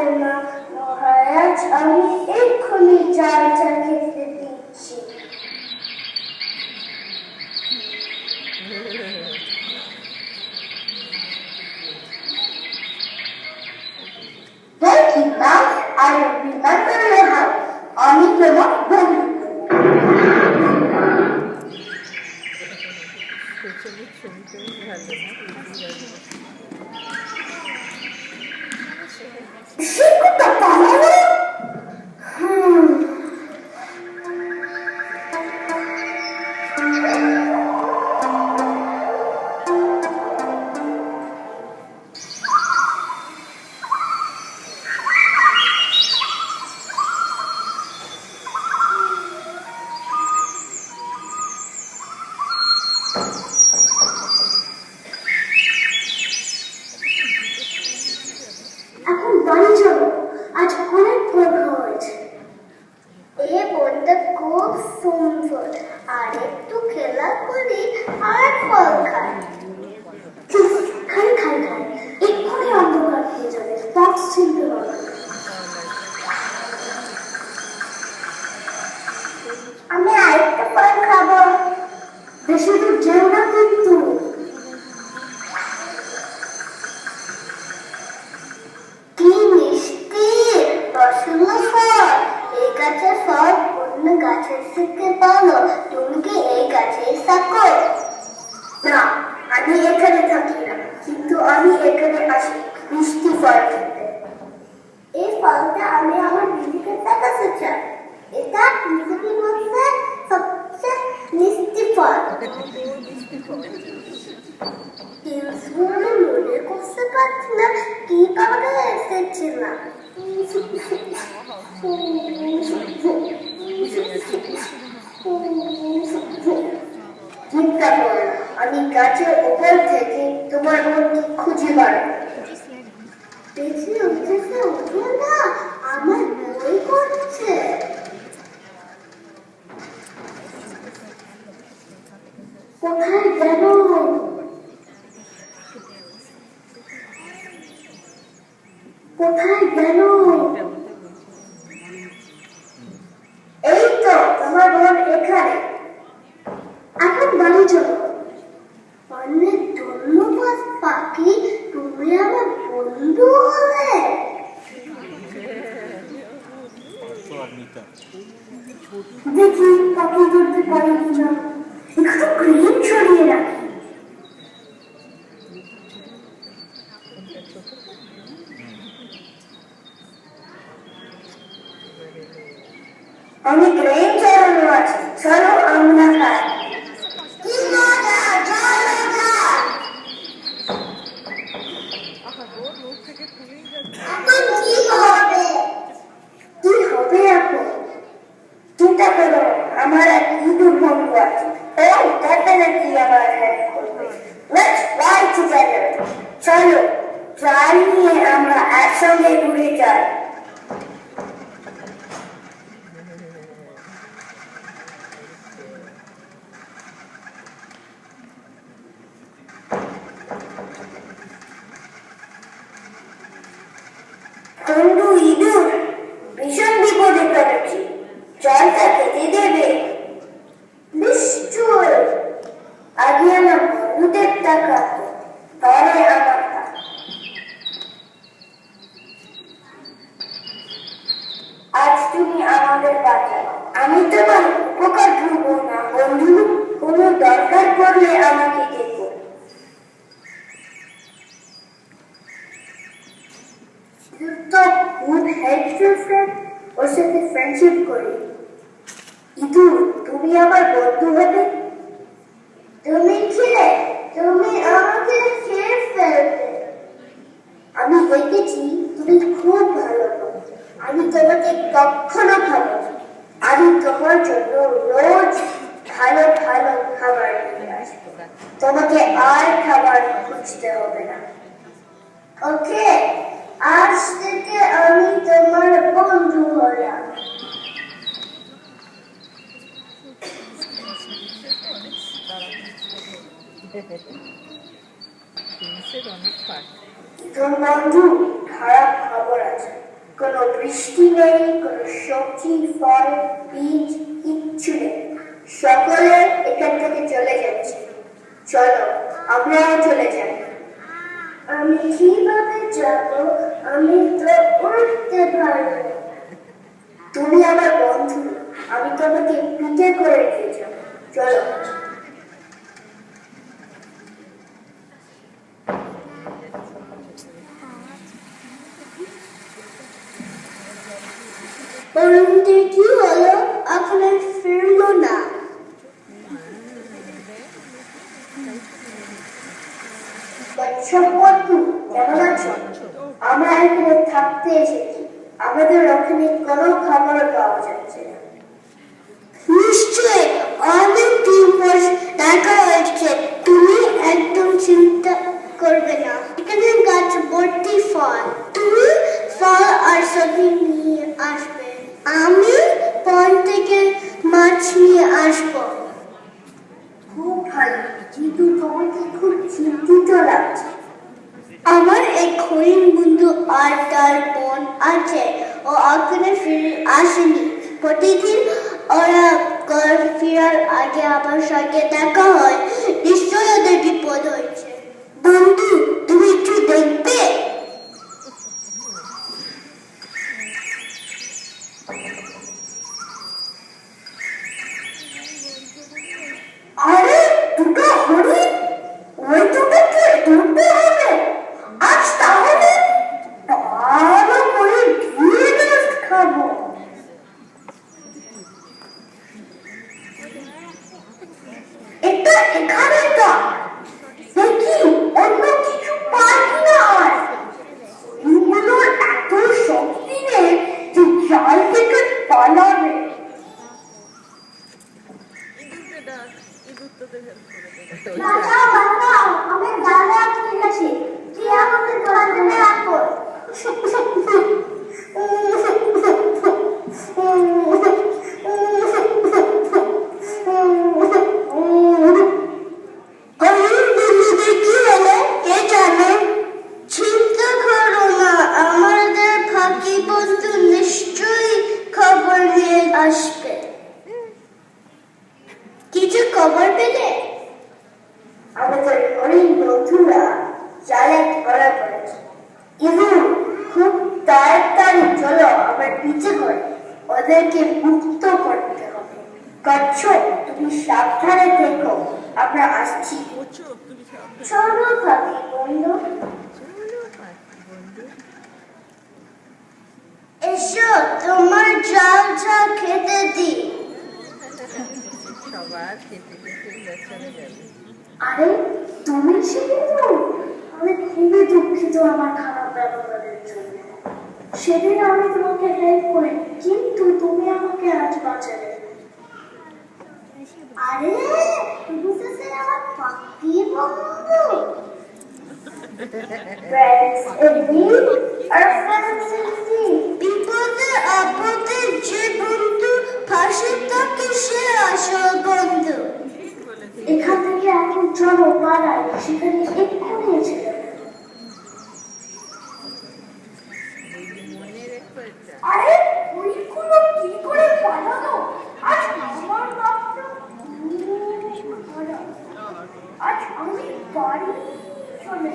হবে না মহারাজ, আমি এক্ষুনি চালটা খেতে দিচ্ছি। Thank you, ma'am. I will remember your house. আমি তোমার বন্ধু। সে কথা পালালো। এখন বাড়ি যাবো, আজ অনেক পড়া হয়েছে। এ বইটা খুব সুন্দর, আর একটু খেলা করি আর ফল খাই। খাই খাই খাই, এক্ষুনি অন্ধকার হয়ে যাবে, ফক্স চিনতে হবে। আমি আরেকটা ফল খাবো। বেশি দূর যেও না কিন্তু। কি মিষ্টি রসগোল্লা ফল! এই গাছের ফল অন্য গাছের থেকে ভালো। তুমি কি এই গাছেই থাকো? না, আমি এখানে থাকি না, কিন্তু আমি এখানে আসি মিষ্টি ফল খেতে। এই ফলটা আমি আমার দিদিকে দেখাতে চাই। এটা পৃথিবীর মধ্যে সবচেয়ে মিষ্টি ফল। কিন্তু আমি মনে করতে পারছি না কিভাবে এসেছিলাম। চিন্তা করো না, আমি গাছের উপর থেকে তোমার মনকে খুঁজে বার দেখি। উঠেছে উঠে না, আমার বই করছে। কোথায় গেল? কোথায় গেল? এই তো তোমার বোন এখানে। এখন বাড়ি চলো। অনেক ধন্যবাদ পাখি, তুমি আমার বন্ধু হলে। দেখি পাখি ধরতে পারি কিনা, একটু ক্রিম ছড়িয়ে রাখি। অনেক ক্রিম ছড়ানো আছে, চলো আমরা খাই। কি মজা, চলো যাই। এখন কি হবে? কি হবে এখন? চিন্তা করো, আমার এক ইঁদুর বন্ধু আছে, ও ডেফিনেটলি আমার হেল্প করবে। Let's fly together. চলো ট্রাই নিয়ে আমরা একসঙ্গে উড়ে যাই। বন্ধু ইঁদুর, ভীষণ বিপদে পড়েছি, জলটা খেতে দেবে? নিশ্চয়। আগে আমার বন্ধুদের তাকাতো, পরে আমার। আজ তুমি আমাদের বাঁচাও, আমি তোমার উপকার করবো না বন্ধু। কোনো দরকার পড়লে আমাকে দেখো। তো খুব হেল্পফুল ফ্রেন্ড, ওর সাথে ফ্রেন্ডশিপ করি। ইঁদুর, তুমি আমার বন্ধু হবে? তুমি ছিলে, তুমি আমাকে খেয়ে ফেলবে। আমি দেখেছি তুমি খুব ভালো, আমি তোমাকে কখনো খাবো না। আমি তোমার জন্য রোজ ভালো ভালো খাবার নিয়ে আসবো, তোমাকে আর খাবার খুঁজতে হবে না। ওকে, আজ থেকে আমি তোমার বন্ধু হলাম। তোর বন্ধু, খারাপ খবর আছে। বৃষ্টি নেই, কোনো সবজি ফল বীজ কিচ্ছু নেই, সকলে এখান থেকে চলে যাচ্ছে। চলো আমরাও চলে যাই। আমি কিভাবে যাব? আমি তো উঠতে পারবো। তুমি আমার বন্ধু, আমি তোমাকে পিঠে করে নিয়ে যাবো। চলো। অরুণদের কি হলো? এখন আর ফিরলো না। কেমন আছো? আমরা এখানে থাকতে এসেছি, আমাদের ওখানে কোনো খাবার পাওয়া যাচ্ছে না। নিশ্চয় অনেক দিন পর দেখা হয়েছে, তুমি একদম চিন্তা করবে না, এখানে গাছ ভর্তি ফল, তুমি ফল আর সবজি নিয়ে আসবে, আমি বন থেকে মাছ নিয়ে আসবো। খুব ভালো, কিন্তু তোমাকে খুব চিন্তিত লাগছে। আমার এক হরিণ বন্ধু আর তার বোন আছে, ও এখনো ফিরে আসেনি। প্রতিদিন ওরা ঘর ফেরার আগে আমার সঙ্গে দেখা হয়, নিশ্চয় ওদের বিপদ হয়েছে। বন্ধু, তুমি একটু দেখবে? আরে দুটো হরিণ, ওই দুটোকে ধরতে হবে আজ, তাহলে ভালো করে ঘিরে রোস্ট খাবো। এটা এখানে তো দেখি অন্য কিছু পাই কিনা। আর হরিণগুলোর এত শক্তি নেই যে জাল থেকে পালাবে। বাঁচাও বাঁচাও, আমি জালে আটকে গেছি, কে আমাকে ধরতে রাখো। চিন্তা করো না, আমাদের ফাঁকি বন্ধু নিশ্চয়ই খবর নিয়ে আসবে। কিছু খবর পেলে? আমাদের হরিণ বন্ধুরা জালে ধরা পড়েছে। ইঁদুর খুব তাড়াতাড়ি চলো আমার পিছে করে ওদেরকে মুক্ত করতে হবে। কচ্ছপ, তুমি সাবধানে থেকো, আমরা আসছি। চলো পাখি বন্ধু, এসো তোমার জাল জাল খেতে দিই। আরে তুমি সেদিন? আমি খুবই দুঃখিত আমার খারাপ ব্যবহারের জন্য। সেদিন আমি তোমাকে হেল্প করি, কিন্তু তুমি আমাকে আজ বাঁচালে। আরে তুমি তো আমার পাখি বন্ধু। বিপদে আপদে যে বন্ধু পাশে থাকে সে আসল বন্ধু। এখান থেকে এখন চলো পাড়ায়, সেখানে এক্ষুনি এসে যাবে। আরে ওইগুলো কি করে পালালো? আজ আমার মাত্র আজ আমি বাড়ি চলে